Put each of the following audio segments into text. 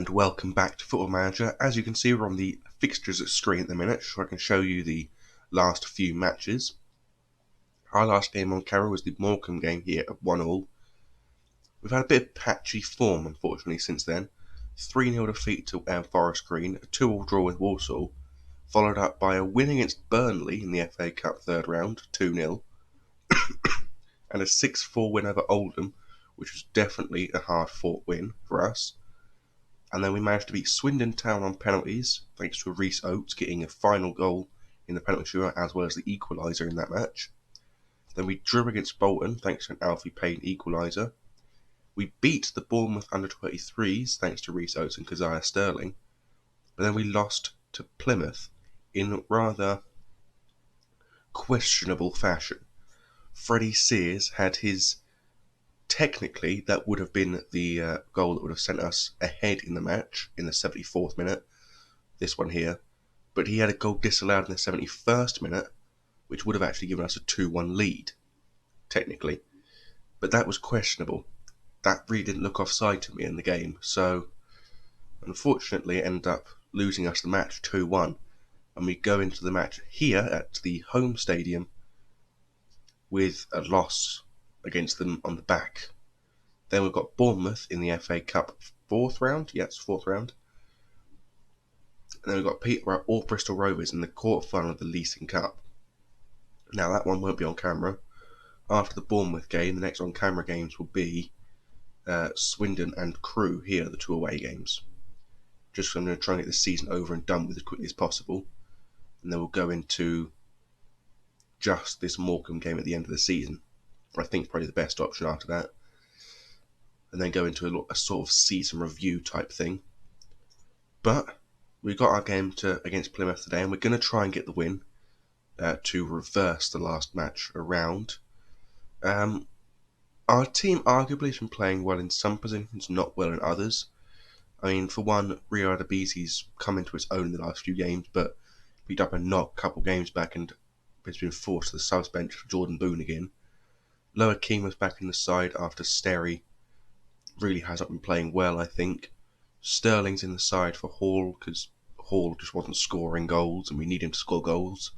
And welcome back to Football Manager. As you can see, we're on the fixtures screen at the minute, so I can show you the last few matches. Our last game on camera was the Morecambe game here at 1-1. We've had a bit of patchy form, unfortunately, since then. 3-0 defeat to Forest Green, a 2-2 draw with Walsall, followed up by a win against Burnley in the FA Cup third round, 2-0, and a 6-4 win over Oldham, which was definitely a hard-fought win for us. And then we managed to beat Swindon Town on penalties, thanks to Rhys Oates getting a final goal in the penalty shootout as well as the equaliser in that match. Then we drew against Bolton, thanks to an Alfie Payne equaliser. We beat the Bournemouth under-23s, thanks to Rhys Oates and Keziah Sterling. But then we lost to Plymouth in rather questionable fashion. Freddie Sears had his... Technically, that would have been the goal that would have sent us ahead in the match in the 74th minute, this one here. But he had a goal disallowed in the 71st minute, which would have actually given us a 2-1 lead, technically. But that was questionable. That really didn't look offside to me in the game, so unfortunately it ended up losing us the match 2-1. And we go into the match here at the home stadium with a loss against them on the back. Then we've got Bournemouth in the FA Cup fourth round. Yes, fourth round. And then we've got Peterborough or Bristol Rovers in the quarter-final of the Leasing Cup. Now that one won't be on camera. After the Bournemouth game, the next on-camera games will be Swindon and Crewe here, the two away games. Just because I'm going to try and get this season over and done with as quickly as possible. And then we'll go into just this Morecambe game at the end of the season. I think probably the best option after that. And then go into a sort of season review type thing. But we got our game against Plymouth today, and we're going to try and get the win to reverse the last match around. Our team arguably has been playing well in some positions, not well in others. I mean, for one, Rio Adebisi's come into its own in the last few games, but picked up a knock a couple games back and has been forced to the subs bench for Jordan Boone again. Lower King was back in the side after Sterry really hasn't been playing well, I think. Sterling's in the side for Hall because Hall just wasn't scoring goals and we need him to score goals.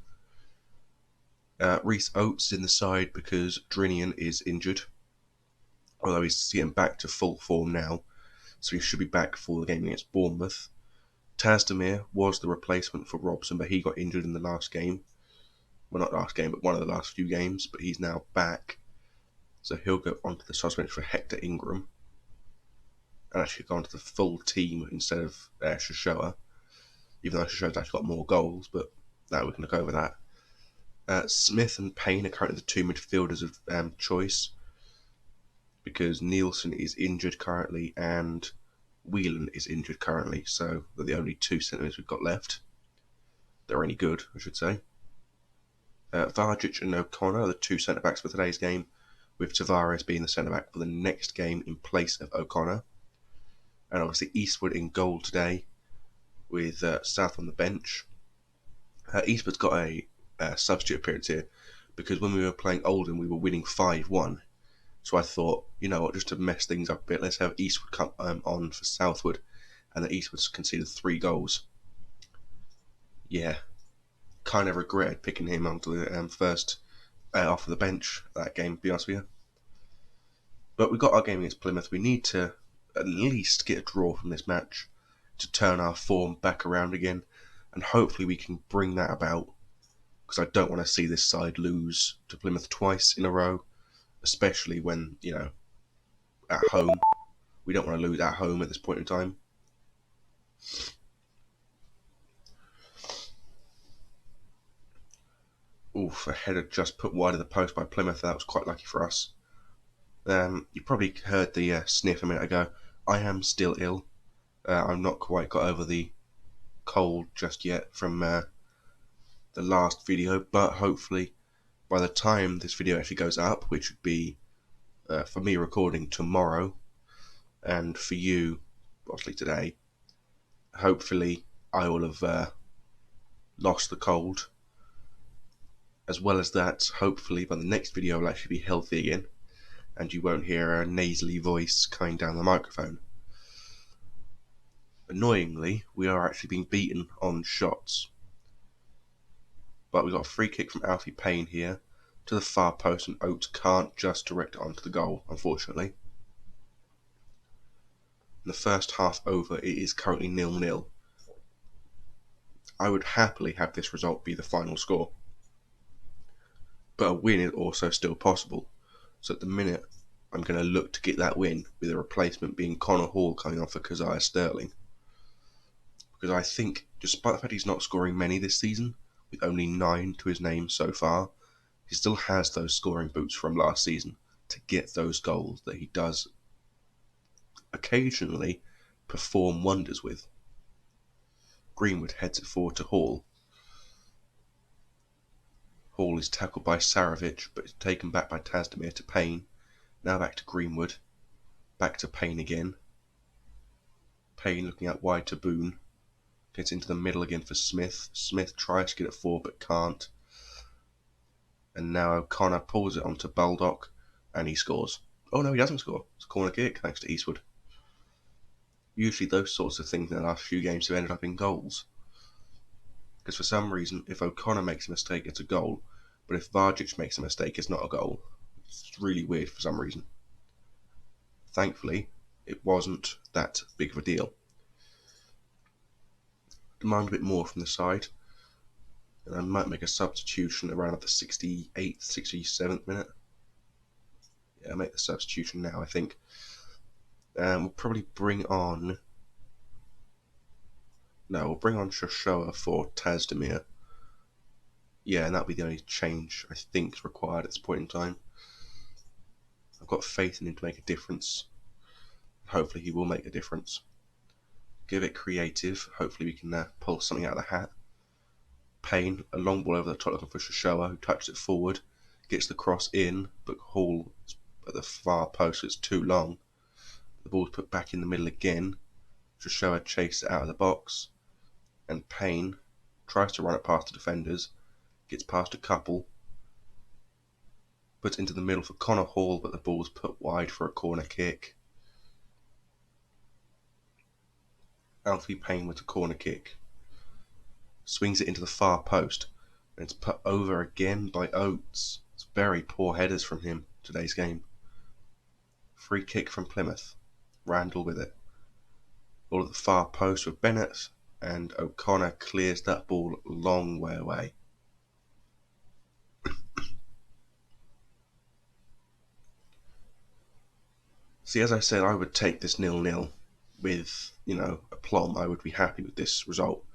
Rhys Oates is in the side because Drinian is injured, although he's getting back to full form now, so he should be back for the game against Bournemouth. Tazdemir was the replacement for Robson, but he got injured in the last game. Well, not last game, but one of the last few games, but he's now back. So he'll go onto the subs bench for Hector Ingram. And actually go onto the full team instead of Shoshua. Even though Shoshua's actually got more goals, but we can look over that. Smith and Payne are currently the two midfielders of choice. Because Nielsen is injured currently and Whelan is injured currently. So they're the only two centre-mids we've got left. They're any good, I should say. Vargic and O'Connor are the two centre-backs for today's game, with Tavares being the centre-back for the next game in place of O'Connor. And obviously Eastwood in goal today, with South on the bench. Eastwood's got a substitute appearance here, because when we were playing Oldham, we were winning 5-1. So I thought, you know what, just to mess things up a bit, let's have Eastwood come on for Southwood, and then Eastwood's conceded 3 goals. Yeah, kind of regretted picking him onto the first off of the bench that game, to be honest with you. But we got our game against Plymouth. We need to at least get a draw from this match to turn our form back around again, and hopefully we can bring that about, because I don't want to see this side lose to Plymouth twice in a row, especially when, you know, at home. We don't want to lose at home at this point in time. Oof, a header just put wide of the post by Plymouth. That was quite lucky for us. You probably heard the sniff a minute ago. I am still ill. I've not quite got over the cold just yet from the last video, but hopefully by the time this video actually goes up, which would be for me recording tomorrow, and for you obviously today, hopefully I will have lost the cold. As well as that, hopefully by the next video I'll actually be healthy again, and you won't hear a nasally voice coming down the microphone. Annoyingly, we are actually being beaten on shots. But we got a free kick from Alfie Payne here to the far post, and Oates can't just direct it onto the goal, unfortunately. In the first half over, it is currently 0-0. I would happily have this result be the final score. But a win is also still possible. So at the minute, I'm going to look to get that win, with a replacement being Connor Hall coming on for Keziah Sterling. Because I think, despite the fact he's not scoring many this season, with only 9 to his name so far, he still has those scoring boots from last season to get those goals that he does occasionally perform wonders with. Greenwood heads it forward to Hall. Hall is tackled by Sarovic, but is taken back by Tasdemir to Payne. Now back to Greenwood. Back to Payne again. Payne looking out wide to Boone. Gets into the middle again for Smith. Smith tries to get it forward but can't. And now O'Connor pulls it onto Baldock and he scores. Oh no, he doesn't score. It's a corner kick thanks to Eastwood. Usually those sorts of things in the last few games have ended up in goals. Because for some reason, if O'Connor makes a mistake, it's a goal. But if Vargic makes a mistake, it's not a goal. It's really weird for some reason. Thankfully, it wasn't that big of a deal. Demand a bit more from the side. And I might make a substitution around the 68th, 67th minute. Yeah, I'll make the substitution now, I think. We'll probably bring on... No, we'll bring on Shoshua for Tasdemir. Yeah, and that'll be the only change I think is required at this point in time. I've got faith in him to make a difference. Hopefully he will make a difference. Give it creative. Hopefully we can pull something out of the hat. Payne, a long ball over the top looking for Shoshua, who touches it forward. Gets the cross in, but Hall at the far post, it's too long. The ball's put back in the middle again. Shoshua chases it out of the box. And Payne tries to run it past the defenders. Gets past a couple. Puts it into the middle for Connor Hall, but the ball's put wide for a corner kick. Alfie Payne with a corner kick. Swings it into the far post. And it's put over again by Oates. It's very poor headers from him today's game. Free kick from Plymouth. Randall with it. Ball at the far post with Bennett. And O'Connor clears that ball a long way away. See, as I said, I would take this 0-0 with, aplomb. I would be happy with this result.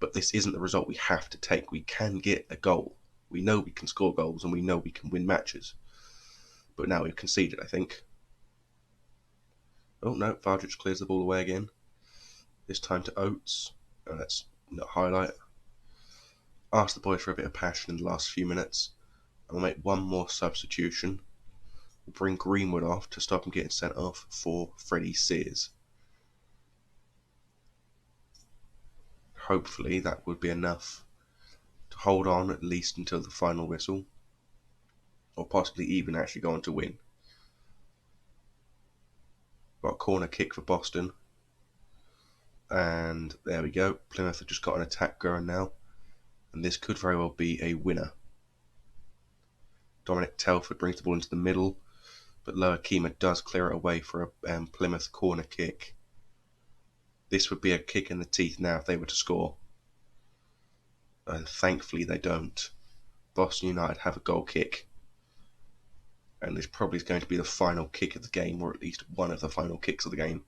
But this isn't the result we have to take. We can get a goal. We know we can score goals and we know we can win matches. But now we've conceded, I think. Oh no, Vargic clears the ball away again. This time to Oates. Oh, let's not highlight. Ask the boys for a bit of passion in the last few minutes. And we'll make one more substitution. We'll bring Greenwood off to stop him getting sent off for Freddie Sears. Hopefully that would be enough to hold on at least until the final whistle. Or possibly even actually go on to win. Got a corner kick for Boston. And there we go. Plymouth have just got an attack going now. And this could very well be a winner. Dominic Telford brings the ball into the middle. But Lower Keema does clear it away for a Plymouth corner kick. This would be a kick in the teeth now if they were to score. And thankfully they don't. Boston United have a goal kick. And this probably is going to be the final kick of the game, or at least one of the final kicks of the game.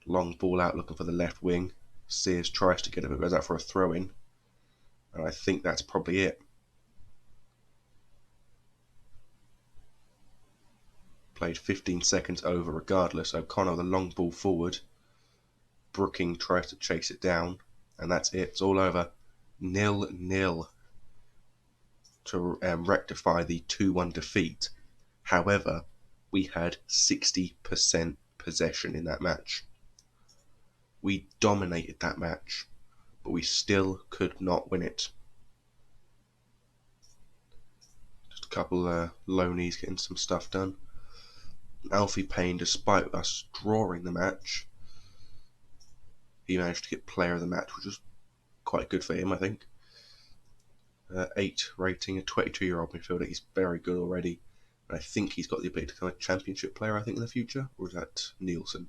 Long ball out looking for the left wing. Sears tries to get it, but goes out for a throw-in. And I think that's probably it. Played 15 seconds over regardless. O'Connor with a long ball forward. Brooking tries to chase it down. And that's it. It's all over. 0-0 to rectify the 2-1 defeat. However, we had 60% possession in that match. We dominated that match, but we still could not win it. Just a couple loanies getting some stuff done. Alfie Payne, despite us drawing the match, he managed to get player of the match, which was quite good for him, I think. 8 rating, a 22-year-old midfielder. He's very good already. And I think he's got the ability to become a championship player, I think, in the future. Or is that Nielsen?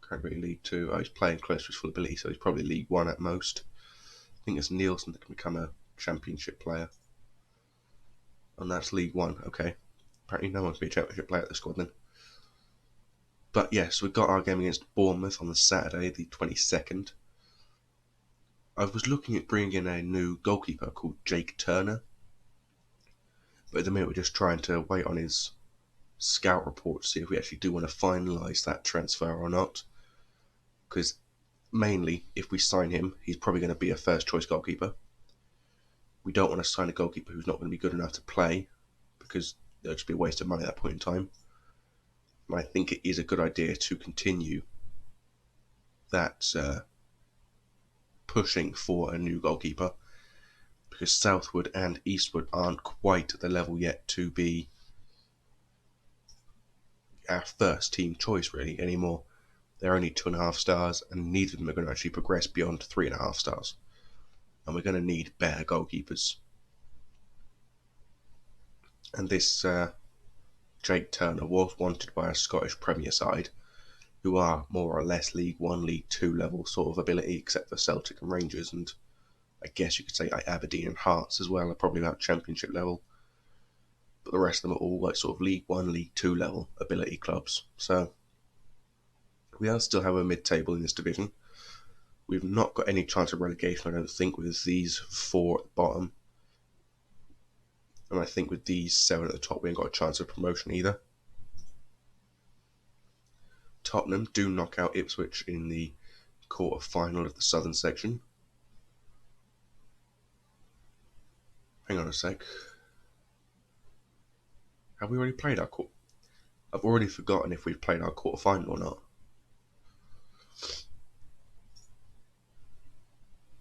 Currently League 2. Oh, he's playing close to his full ability, so he's probably League 1 at most. I think it's Nielsen that can become a championship player. And that's League 1, okay. Apparently no one can be a championship player at the squad then. But yes, we've got our game against Bournemouth on the Saturday, the 22nd. I was looking at bringing in a new goalkeeper called Jake Turner. But at the minute we're just trying to wait on his scout report to see if we actually do want to finalise that transfer or not. Because mainly, if we sign him, he's probably going to be a first choice goalkeeper. We don't want to sign a goalkeeper who's not going to be good enough to play, because it'll just be a waste of money at that point in time. And I think it is a good idea to continue that pushing for a new goalkeeper, because Southwood and Eastwood aren't quite at the level yet to be our first team choice really anymore. They're only 2.5 stars, and neither of them are going to actually progress beyond 3.5 stars. And we're going to need better goalkeepers. And this Jake Turner was wanted by a Scottish Premier side, who are more or less League 1, League 2 level sort of ability, except for Celtic and Rangers, and I guess you could say like Aberdeen and Hearts as well are probably about Championship level. But the rest of them are all like sort of League 1, League 2 level ability clubs. So we are still have a mid-table in this division. We've not got any chance of relegation, I don't think, with these 4 at the bottom. And I think with these 7 at the top, we ain't got a chance of promotion either. Tottenham do knock out Ipswich in the quarter-final of the Southern section. Hang on a sec. Have we already played our quarter? I've already forgotten if we've played our quarter-final or not.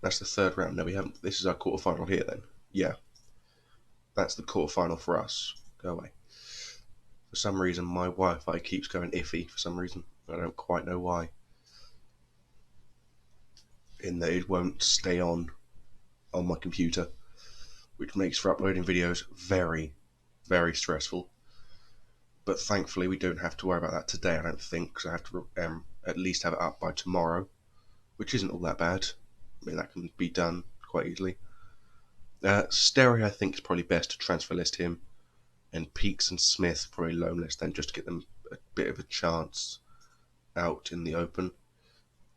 That's the 3rd round. No, we haven't. This is our quarter-final here then. Yeah. That's the quarter-final for us. Go away. For some reason, my Wi-Fi keeps going iffy for some reason. I don't quite know why. In that it won't stay on my computer, which makes for uploading videos very, very stressful. But thankfully, we don't have to worry about that today, I don't think, because I have to at least have it up by tomorrow, which isn't all that bad. I mean, that can be done quite easily. Sterry, I think, is probably best to transfer list him, and Peaks and Smith probably loan list then, just to get them a bit of a chance out in the open.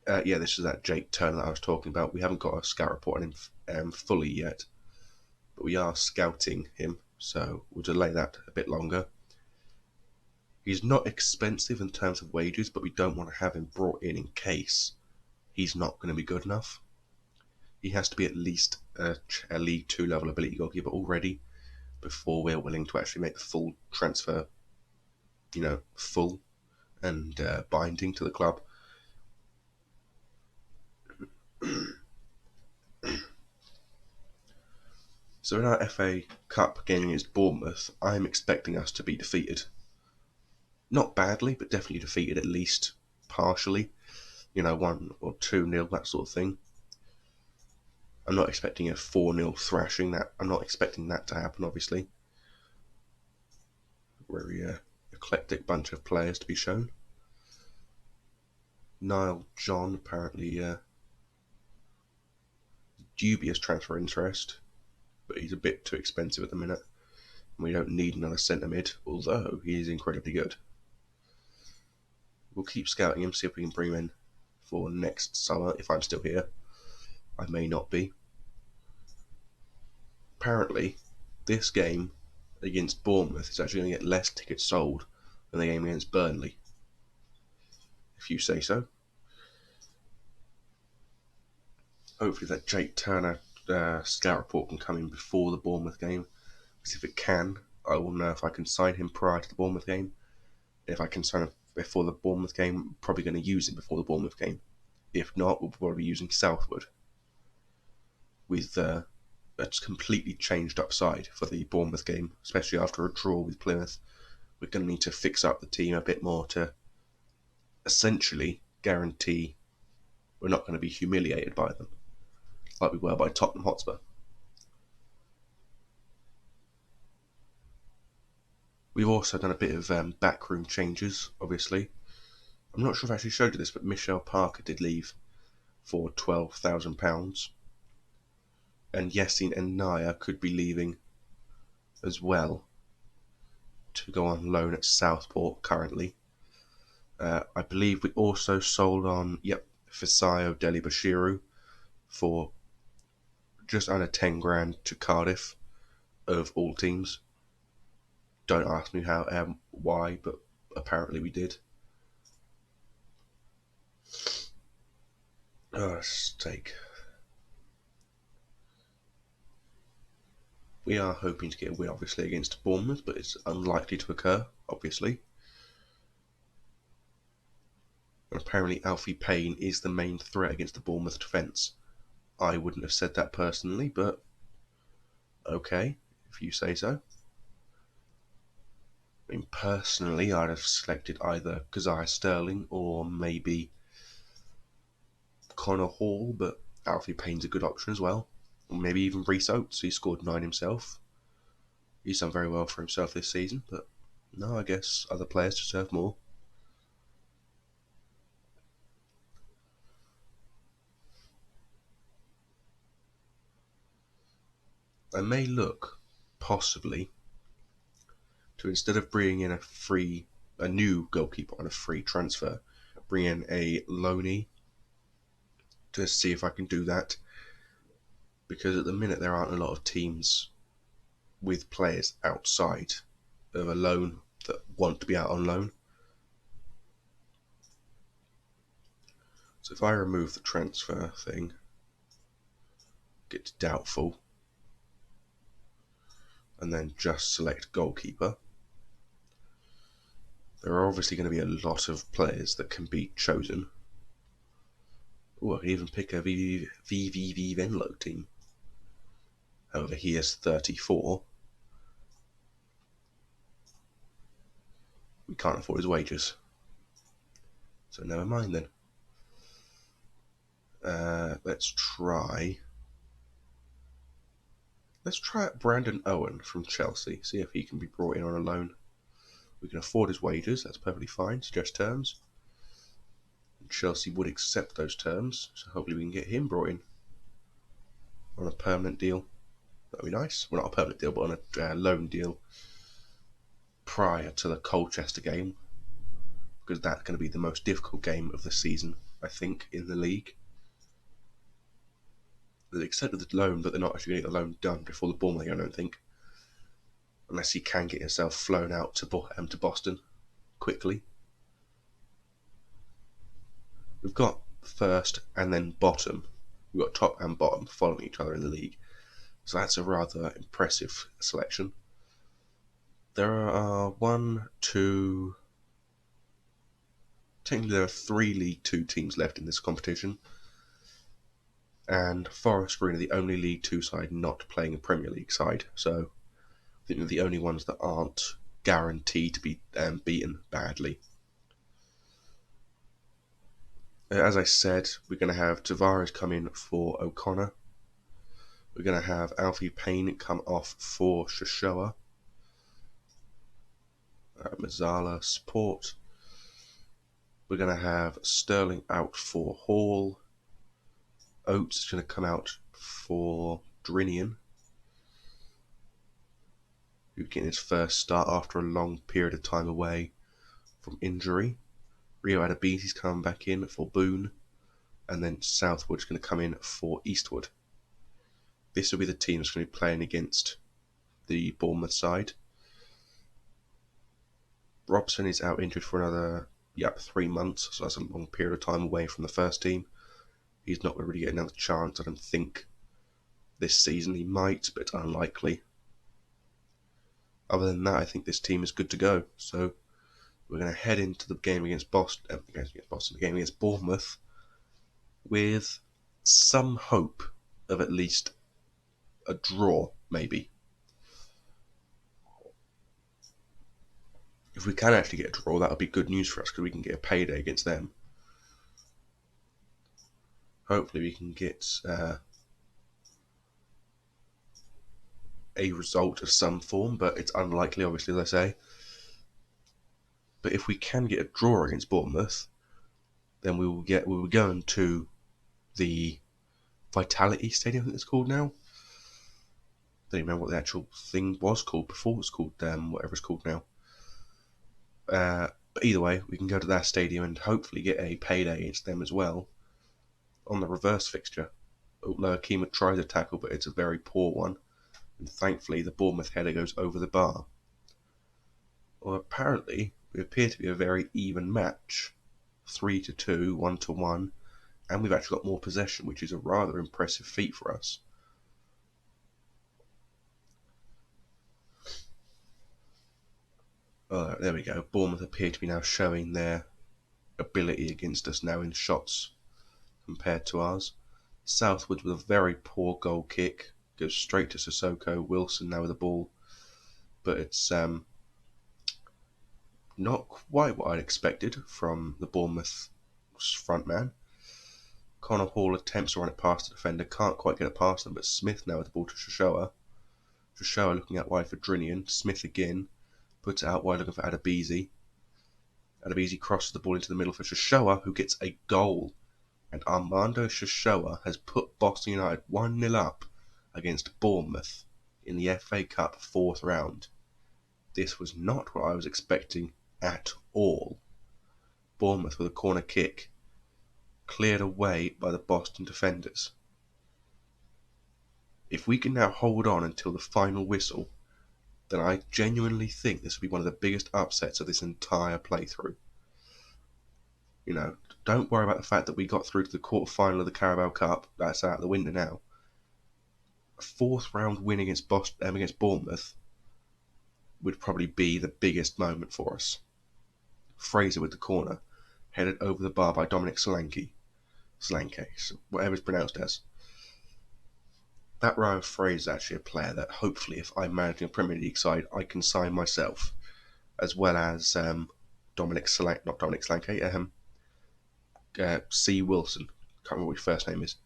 Yeah, this is that Jake Turner that I was talking about. We haven't got a scout report on him fully yet, but we are scouting him, so we'll delay that a bit longer. He's not expensive in terms of wages, but we don't want to have him brought in case he's not going to be good enough. He has to be at least a League 2 level ability goalkeeper already before we're willing to actually make the full transfer, full and binding to the club. So in our FA Cup game against Bournemouth, I'm expecting us to be defeated. Not badly, but definitely defeated, at least partially. 1 or 2-0, that sort of thing. I'm not expecting a 4-0 thrashing. I'm not expecting that to happen, obviously. Very eclectic bunch of players to be shown. Niall John, apparently dubious transfer interest, but he's a bit too expensive at the minute. We don't need another centre mid, although he is incredibly good. We'll keep scouting him, see if we can bring him in for next summer, if I'm still here. I may not be. Apparently, this game against Bournemouth is actually going to get less tickets sold than the game against Burnley, if you say so. Hopefully that Jake Turner scout report can come in before the Bournemouth game, because if it can, I will know if I can sign him prior to the Bournemouth game. If I can sign him before the Bournemouth game, I'm probably going to use him before the Bournemouth game. If not, we'll probably be using Southwood with a completely changed upside for the Bournemouth game, especially after a draw with Plymouth. we're going to need to fix up the team a bit more to essentially guarantee we're not going to be humiliated by them, like we were by Tottenham Hotspur. We've also done a bit of backroom changes, obviously. I'm not sure if I actually showed you this, but Michelle Parker did leave for £12,000. And Yassine and Naya could be leaving as well to go on loan at Southport currently. I believe we also sold on, Fisayo Deli Bashiru for just under 10 grand to Cardiff, of all teams. Don't ask me why, but apparently we did. Steak. We are hoping to get a win, obviously, against Bournemouth, but it's unlikely to occur, obviously. And apparently Alfie Payne is the main threat against the Bournemouth defence. I wouldn't have said that personally, but okay, if you say so. I mean, personally, I'd have selected either Keziah Sterling or maybe Connor Hall, but Alfie Payne's a good option as well. Or maybe even Reece Oates, he scored 9 himself. He's done very well for himself this season, but no, I guess other players deserve more. I may look, possibly, to instead of bringing in a new goalkeeper on a free transfer, bring in a loanee to see if I can do that. Because at the minute there aren't a lot of teams with players outside of a loan that want to be out on loan. So if I remove the transfer thing, get to doubtful, and then just select goalkeeper, there are obviously going to be a lot of players that can be chosen. I could even pick a VVV Venlo team. However, he is 34. We can't afford his wages. So never mind then. Let's try Brandon Owen from Chelsea. See if he can be brought in on a loan. We can afford his wages. That's perfectly fine. Suggest terms. And Chelsea would accept those terms. So hopefully we can get him brought in on a permanent deal. That'd be nice. Well, not a permanent deal, but on a loan deal prior to the Colchester game, because that's going to be the most difficult game of the season, I think, in the league. They accepted the loan, but they're not actually going to get the loan done before the Bournemouth game, I don't think. Unless you can get yourself flown out to Boston quickly. We've got first and then bottom. We've got top and bottom following each other in the league. So that's a rather impressive selection. There are technically there are 3 League 2 teams left in this competition. And Forest Green are the only League 2 side not playing a Premier League side. So I think they're the only ones that aren't guaranteed to be beaten badly. As I said, we're going to have Tavares come in for O'Connor. We're going to have Alfie Payne come off for Shoshoa. Mazzala support. We're going to have Sterling out for Hall. Oates is going to come out for Drinian, who's getting his first start after a long period of time away from injury. Rio Adebisi's coming back in for Boone, and then Southwood's going to come in for Eastwood. This will be the team that's going to be playing against the Bournemouth side. Robson is out injured for another 3 months, so that's a long period of time away from the first team. He's not going to really get another chance, I don't think, this season. He might, but unlikely. Other than that, I think this team is good to go. So we're going to head into the game against the game against Bournemouth, with some hope of at least a draw, maybe. If we can actually get a draw, that would be good news for us because we can get a payday against them. Hopefully we can get a result of some form, but it's unlikely, obviously, as I say. But if we can get a draw against Bournemouth, then we will be going to the Vitality Stadium, I think it's called now. Don't even remember what the actual thing was called before. It's called whatever it's called now. But either way, we can go to that stadium and hopefully get a payday against them as well on the reverse fixture. Lower Keema tries a tackle, but it's a very poor one. And thankfully, the Bournemouth header goes over the bar. Well, apparently, we appear to be a very even match. 3-2, 1-1, and we've actually got more possession, which is a rather impressive feat for us. There we go. Bournemouth appear to be now showing their ability against us now in shots compared to ours. Southwood with a very poor goal kick goes straight to Sissoko. Wilson now with the ball, but it's not quite what I'd expected from the Bournemouth front man. Connor Hall attempts to run it past the defender, can't quite get it past them, but Smith now with the ball to Shoshua. Shoshua looking out wide for Drinian. Smith again puts it out wide looking for Adebisi. Adebisi crosses the ball into the middle for Shoshua, who gets a goal. And Armando Shoshua has put Boston United 1-0 up against Bournemouth in the FA Cup 4th round. This was not what I was expecting at all. Bournemouth with a corner kick, cleared away by the Boston defenders. If we can now hold on until the final whistle, then I genuinely think this will be one of the biggest upsets of this entire playthrough. You know, don't worry about the fact that we got through to the quarter-final of the Carabao Cup. That's out the window now. A 4th round win against Bournemouth would probably be the biggest moment for us. Fraser with the corner, headed over the bar by Dominic Solanke, whatever it's pronounced as. That Ryan Fraser is actually a player that hopefully, if I'm managing a Premier League side, I can sign myself, as well as C. Wilson. Can't remember what his first name is.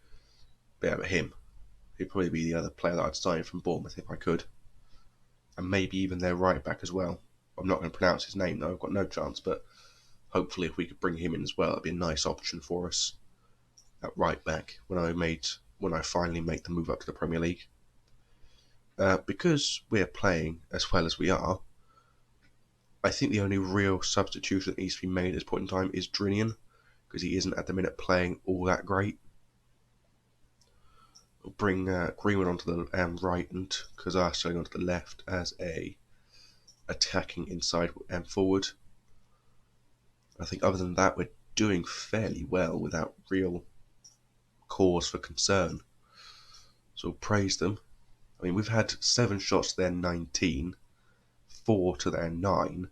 But him. He'd probably be the other player that I'd sign from Bournemouth if I could. And maybe even their right back as well. I'm not going to pronounce his name though, I've got no chance, but hopefully if we could bring him in as well, it'd be a nice option for us at right back when I finally make the move up to the Premier League. Because we're playing as well as we are, I think the only real substitution that needs to be made at this point in time is Drinian, because he isn't at the minute playing all that great. We'll bring Greenwood onto the right and Kazar showing onto the left as a attacking inside and forward. I think other than that, we're doing fairly well without real cause for concern. So praise them. I mean, we've had 7 shots to their 19, 4 to their 9,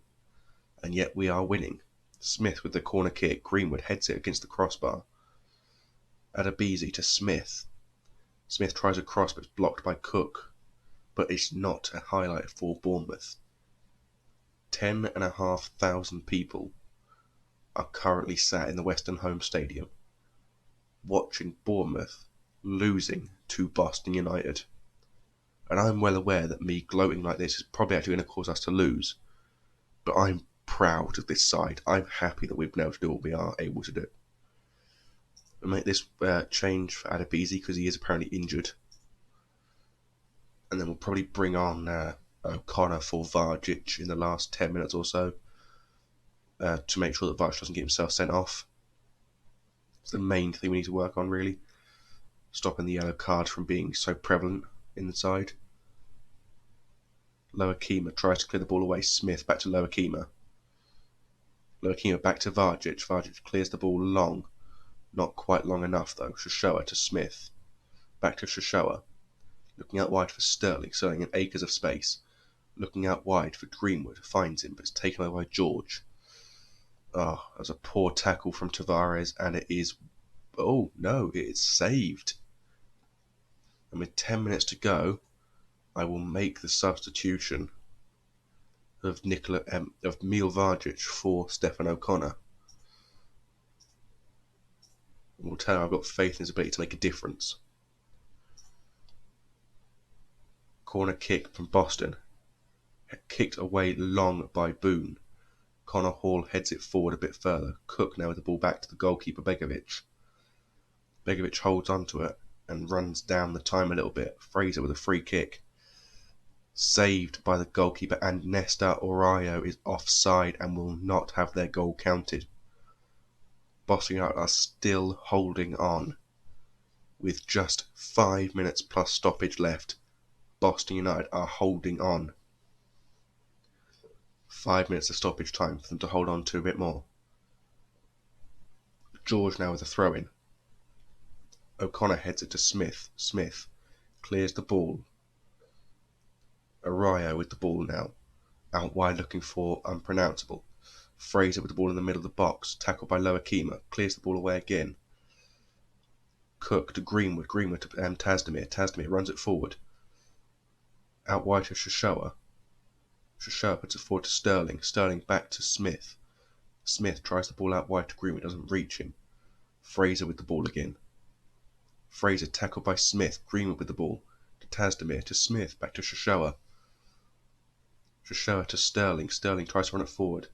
and yet we are winning. Smith with the corner kick, Greenwood heads it against the crossbar. Adebisi to Smith. Smith tries a cross but it's blocked by Cook, but it's not a highlight for Bournemouth. 10,500 people are currently sat in the Western Home Stadium watching Bournemouth losing to Boston United. And I'm well aware that me gloating like this is probably actually going to cause us to lose, but I'm proud of this side. I'm happy that we've been able to do what we are able to do. We'll make this change for Adebisi because he is apparently injured. And then we'll probably bring on O'Connor for Vargic in the last 10 minutes or so to make sure that Vargic doesn't get himself sent off. It's the main thing we need to work on, really. Stopping the yellow card from being so prevalent in the side. Lower Keema tries to clear the ball away. Smith back to Lower Keema. Lower Keema back to Vargic. Vargic clears the ball long. Not quite long enough though. Shoshua to Smith. Back to Shoshua. Looking out wide for Sterling. Sterling in acres of space. Looking out wide for Greenwood. Finds him but it's taken away by George. Oh, that was a poor tackle from Tavares and it is... Oh no, it's saved. And with 10 minutes to go, I will make the substitution. of Miel Vargic for Stefan O'Connor. We'll tell him I've got faith in his ability to make a difference. Corner kick from Boston. Kicked away long by Boone. Connor Hall heads it forward a bit further. Cook now with the ball back to the goalkeeper Begovic. Begovic holds onto it and runs down the time a little bit. Fraser with a free kick. Saved by the goalkeeper, and Nesta Orayo is offside and will not have their goal counted. Boston United are still holding on. With just 5 minutes plus stoppage left, Boston United are holding on. 5 minutes of stoppage time for them to hold on to a bit more. George now with a throw-in. O'Connor heads it to Smith. Smith clears the ball. Arayo with the ball now. Out wide looking for unpronounceable. Fraser with the ball in the middle of the box. Tackled by Loa Kima. Clears the ball away again. Cook to Greenwood. Greenwood to Tasdemir. Tasdemir runs it forward. Out wide to Shoshua. Shoshua puts it forward to Sterling. Sterling back to Smith. Smith tries the ball out wide to Greenwood. Doesn't reach him. Fraser with the ball again. Fraser tackled by Smith. Greenwood with the ball. To Tasdemir. To Smith. Back to Shoshua. Shoshua to Sterling. Sterling tries to run it forward.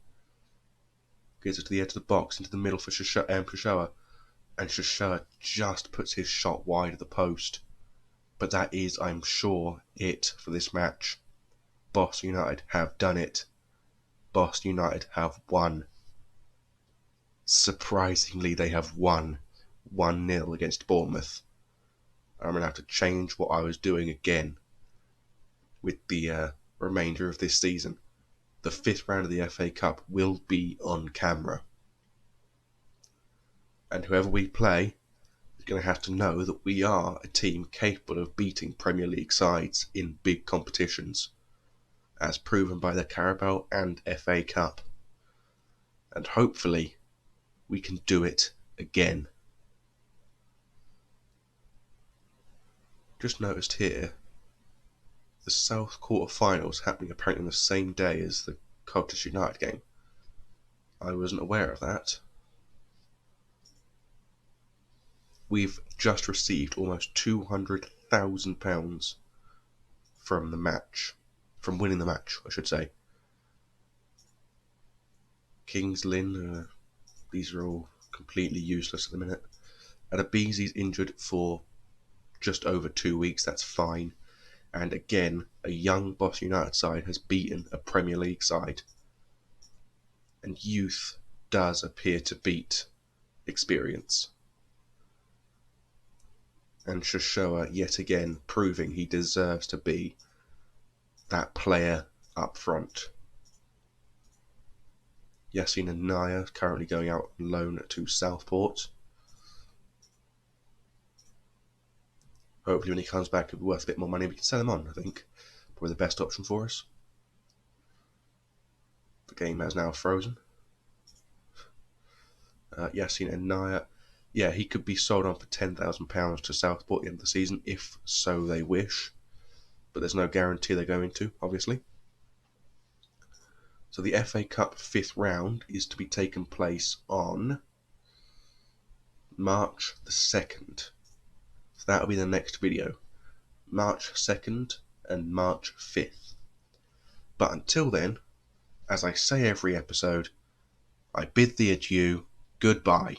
Gives it to the edge of the box. Into the middle for Shoshua. And Shoshua just puts his shot wide of the post. But that is, I'm sure, it for this match. Boston United have done it. Boston United have won. Surprisingly, they have won 1-0 against Bournemouth. I'm going to have to change what I was doing again with the remainder of this season. The 5th round of the FA Cup will be on camera. And whoever we play is going to have to know that we are a team capable of beating Premier League sides in big competitions, as proven by the Carabao and FA Cup. And hopefully we can do it again. Just noticed here, the South quarter-finals happening apparently on the same day as the Colchester United game. I wasn't aware of that. We've just received almost £200,000 from the match. From winning the match, I should say. Kings Lynn, these are all completely useless at the minute. Adebisi's injured for just over 2 weeks, that's fine. And again, a young Boston United side has beaten a Premier League side. And youth does appear to beat experience. And Shoshua, yet again, proving he deserves to be that player up front. Yassine and Naya currently going out on loan to Southport. Hopefully when he comes back it'll be worth a bit more money. We can sell him on, I think. Probably the best option for us. The game has now frozen. Yassine and Naya. Yeah, he could be sold on for £10,000 to Southport at the end of the season, if so they wish. But there's no guarantee they're going to, obviously. So the FA Cup 5th round is to be taken place on March the 2nd. So that'll be the next video. March 2nd and March 5th. But until then, as I say every episode, I bid thee adieu, goodbye.